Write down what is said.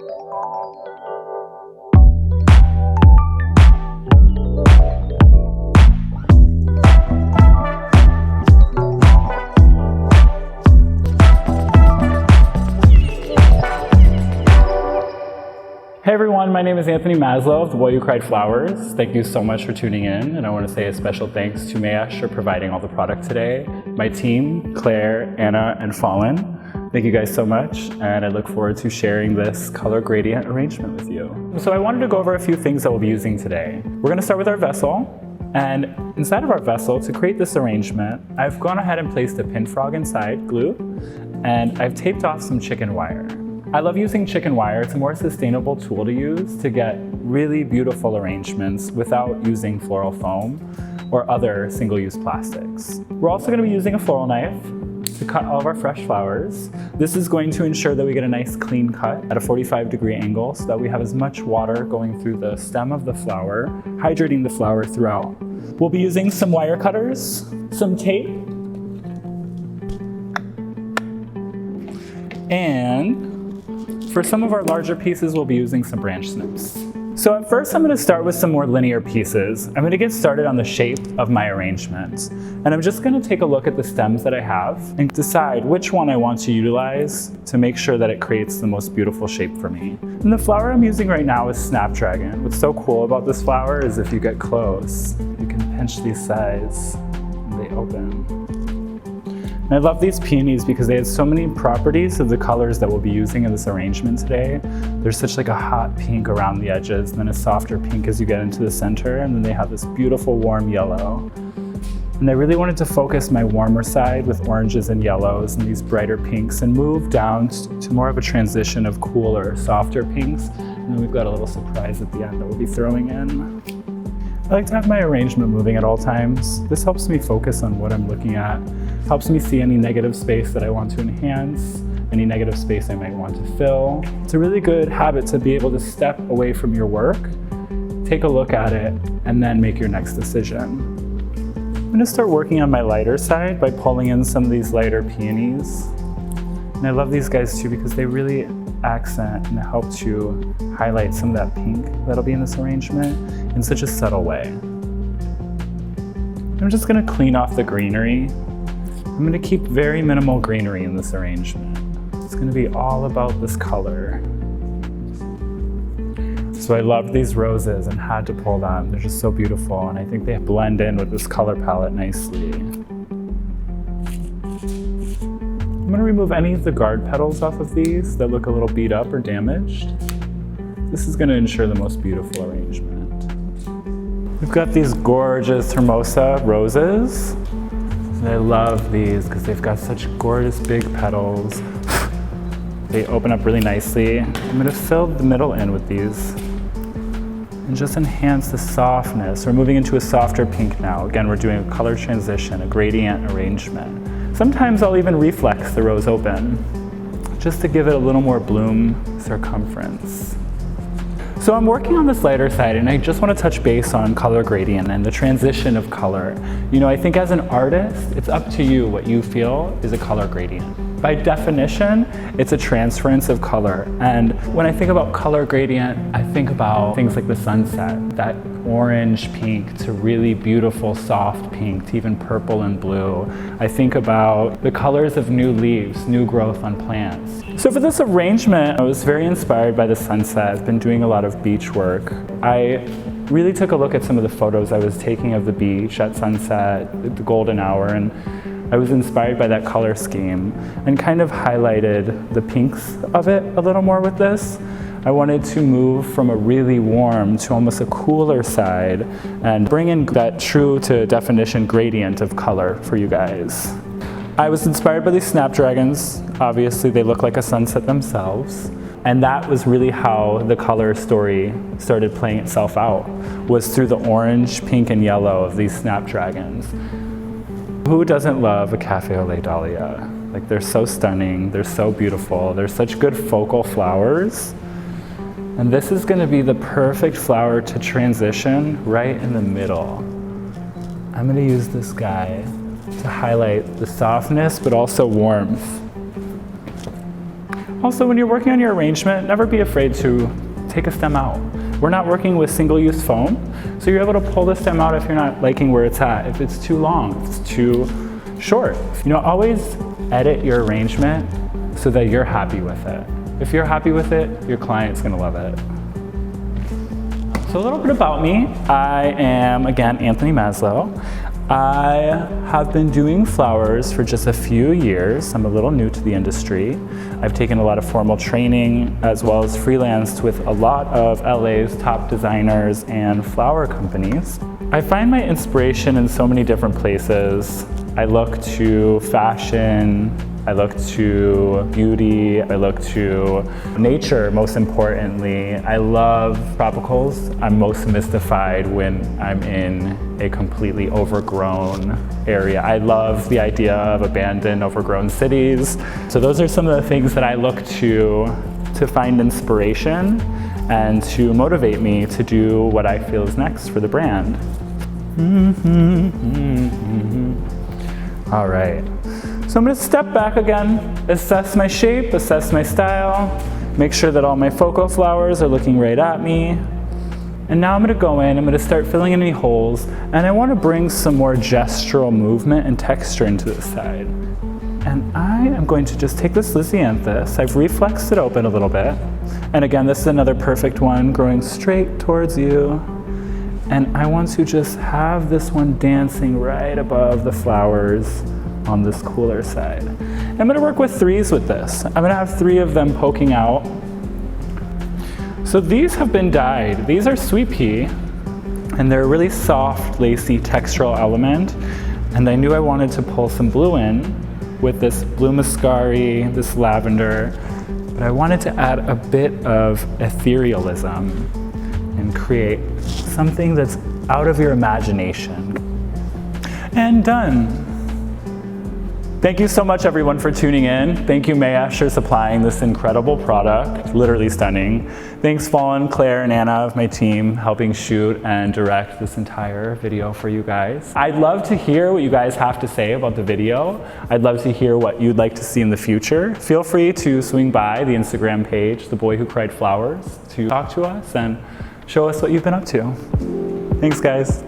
Hey everyone, my name is Anthony Maslo of The Boy Who Cried Flowers. Thank you so much for tuning in, and I want to say a special thanks to Mayesh for providing all the product today, my team, Claire, Anna, and Fallen. Thank you guys so much, and I look forward to sharing this color gradient arrangement with you. So I wanted to go over a few things that we'll be using today. We're going to start with our vessel, and inside of our vessel, to create this arrangement, I've gone ahead and placed a pin frog inside, glue, and I've taped off some chicken wire. I love using chicken wire. It's a more sustainable tool to use to get really beautiful arrangements without using floral foam or other single-use plastics. We're also going to be using a floral knife to cut all of our fresh flowers. This is going to ensure that we get a nice clean cut at a 45-degree angle so that we have as much water going through the stem of the flower, hydrating the flower throughout. We'll be using some wire cutters, some tape, and for some of our larger pieces, we'll be using some branch snips. So at first, I'm going to start with some more linear pieces. I'm going to get started on the shape of my arrangement. And I'm just going to take a look at the stems that I have and decide which one I want to utilize to make sure that it creates the most beautiful shape for me. And the flower I'm using right now is Snapdragon. What's so cool about this flower is if you get close, you can pinch these sides and they open. And I love these peonies because they have so many properties of the colors that we'll be using in this arrangement today. There's such like a hot pink around the edges, and then a softer pink as you get into the center, and then they have this beautiful warm yellow. And I really wanted to focus my warmer side with oranges and yellows and these brighter pinks and move down to more of a transition of cooler, softer pinks. And then we've got a little surprise at the end that we'll be throwing in. I like to have my arrangement moving at all times. This helps me focus on what I'm looking at, helps me see any negative space that I want to enhance, any negative space I might want to fill. It's a really good habit to be able to step away from your work, take a look at it, and then make your next decision. I'm going to start working on my lighter side by pulling in some of these lighter peonies. And I love these guys too because they really accent and help to highlight some of that pink that'll be in this arrangement in such a subtle way. I'm just going to clean off the greenery. I'm going to keep very minimal greenery in this arrangement. It's going to be all about this color. So I loved these roses and had to pull them. They're just so beautiful, and I think they blend in with this color palette nicely. I'm going to remove any of the guard petals off of these that look a little beat up or damaged. This is going to ensure the most beautiful arrangement. We've got these gorgeous Hermosa roses. And I love these because they've got such gorgeous big petals. They open up really nicely. I'm going to fill the middle in with these and just enhance the softness. We're moving into a softer pink now. Again, we're doing a color transition, a gradient arrangement. Sometimes I'll even reflex the rose open just to give it a little more bloom circumference. So I'm working on this lighter side, and I just want to touch base on color gradient and the transition of color. You know, I think as an artist, it's up to you what you feel is a color gradient. By definition, it's a transference of color. And when I think about color gradient, I think about things like the sunset, that orange pink to really beautiful soft pink to even purple and blue. I think about the colors of new leaves, new growth on plants. So for this arrangement, I was very inspired by the sunset. I've been doing a lot of beach work. I really took a look at some of the photos I was taking of the beach at sunset, the golden hour, and I was inspired by that color scheme and kind of highlighted the pinks of it a little more with this. I wanted to move from a really warm to almost a cooler side and bring in that true to definition gradient of color for you guys. I was inspired by these Snapdragons. Obviously, they look like a sunset themselves. And that was really how the color story started playing itself out, was through the orange, pink, and yellow of these Snapdragons. Who doesn't love a cafe au lait dahlia? Like, they're so stunning, they're so beautiful, they're such good focal flowers. And this is gonna be the perfect flower to transition right in the middle. I'm gonna use this guy to highlight the softness, but also warmth. Also, when you're working on your arrangement, never be afraid to take a stem out. We're not working with single-use foam, so you're able to pull the stem out if you're not liking where it's at, if it's too long, if it's too short. You know, always edit your arrangement so that you're happy with it. If you're happy with it, your client's gonna love it. So a little bit about me. I am, again, Anthony Maslo. I have been doing flowers for just a few years. I'm a little new to the industry. I've taken a lot of formal training as well as freelanced with a lot of LA's top designers and flower companies. I find my inspiration in so many different places. I look to fashion, I look to beauty, I look to nature most importantly. I love tropicals. I'm most mystified when I'm in a completely overgrown area. I love the idea of abandoned, overgrown cities. So those are some of the things that I look to find inspiration and to motivate me to do what I feel is next for the brand. All right. So I'm going to step back again, assess my shape, assess my style, make sure that all my focal flowers are looking right at me. And now I'm going to go in, I'm going to start filling in any holes, and I want to bring some more gestural movement and texture into the side. And I am going to just take this Lysianthus, I've reflexed it open a little bit, and again, this is another perfect one growing straight towards you. And I want to just have this one dancing right above the flowers on this cooler side. I'm gonna work with threes with this. I'm gonna have 3 of them poking out. So these have been dyed. These are sweet pea, and they're a really soft, lacy, textural element. And I knew I wanted to pull some blue in with this blue muscari, this lavender, but I wanted to add a bit of etherealism and create something that's out of your imagination. And done. Thank you so much everyone for tuning in. Thank you Mayesh for supplying this incredible product, literally stunning. Thanks Fawn, Claire, and Anna of my team helping shoot and direct this entire video for you guys. I'd love to hear what you guys have to say about the video. I'd love to hear what you'd like to see in the future. Feel free to swing by the Instagram page, The Boy Who Cried Flowers, to talk to us and show us what you've been up to. Thanks guys.